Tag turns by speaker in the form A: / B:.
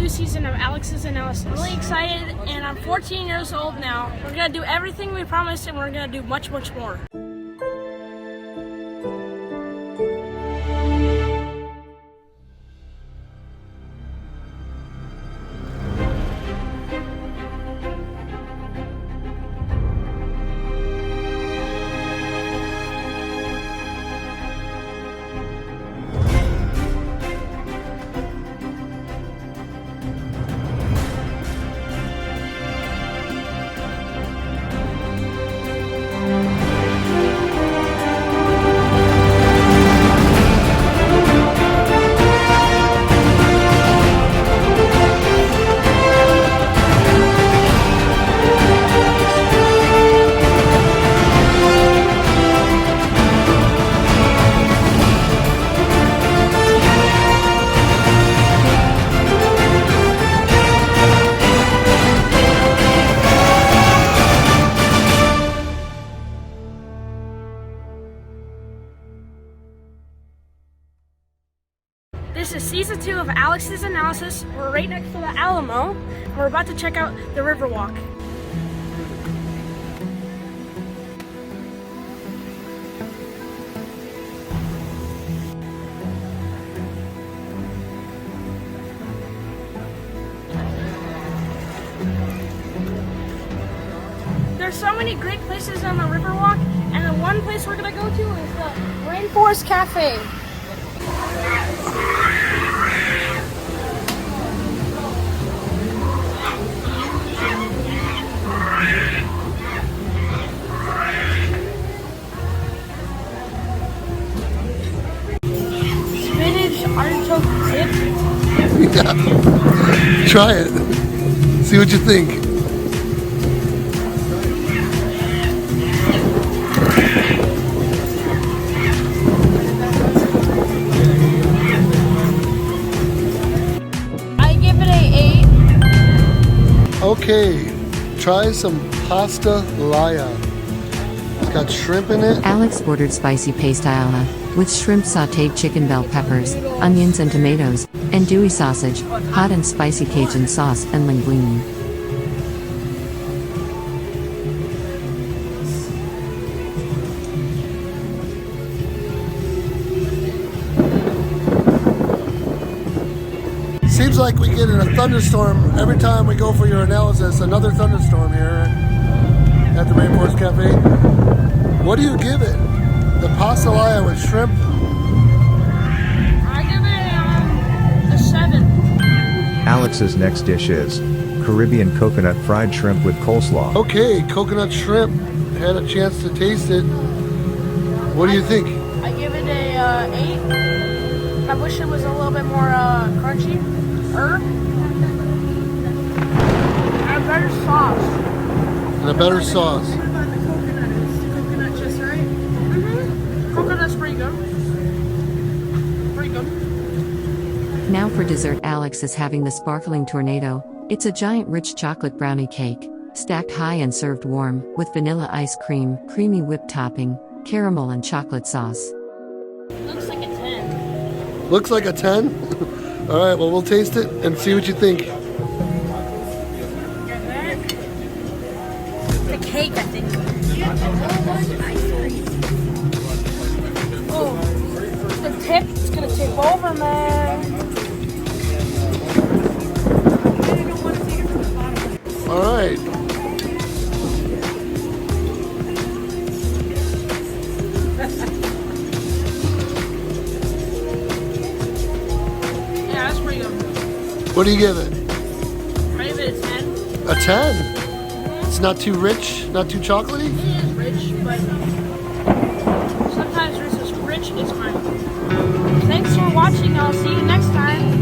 A: new season of Alex's Analysis. I'm really excited, and I'm 14 years old now. We're gonna do everything we promised, and we're gonna do much, much more. This is season 2 of Alex's Analysis. We're right next to the Alamo, and we're about to check out the Riverwalk. There's so many great places on the Riverwalk, and the one place we're gonna go to is the Rainforest Cafe. Spinach artichoke dip.
B: Yeah. Try it. See what you think.
A: I give it a 8.
B: Okay, try some pasta laya. It's got shrimp in it.
C: Alex ordered spicy paella with shrimp, sautéed chicken, bell peppers, onions and tomatoes, andouille sausage, hot and spicy Cajun sauce, and linguine.
B: Seems like we get in a thunderstorm every time we go for your analysis. Another thunderstorm here at the Rainforest Cafe. What do you give it? The pasta laya with shrimp?
A: I give it a 7.
D: Alex's next dish is Caribbean coconut fried shrimp with coleslaw.
B: Okay, coconut shrimp. Had a chance to taste it. What do you think?
A: I give it a 8. I wish it was a little bit more crunchy. And a better sauce.
B: And a better sauce.
A: What about the coconut? Is the coconut just right? Mm-hmm. Coconut's pretty good. Pretty good.
C: Now for dessert, Alex is having the sparkling tornado. It's a giant rich chocolate brownie cake, stacked high and served warm, with vanilla ice cream, creamy whipped topping, caramel and chocolate sauce.
A: Looks like a 10.
B: Looks like a 10? All right, well, we'll taste it and see what you think.
A: The cake, I think. Oh, the tip is gonna tip over, man.
B: All right.
A: Yeah, that's pretty good.
B: What do you give it?
A: I give it a 10.
B: A 10? It's not too rich, not too chocolatey?
A: It is rich, but sometimes rich is fine. Thanks for watching. I'll see you next time.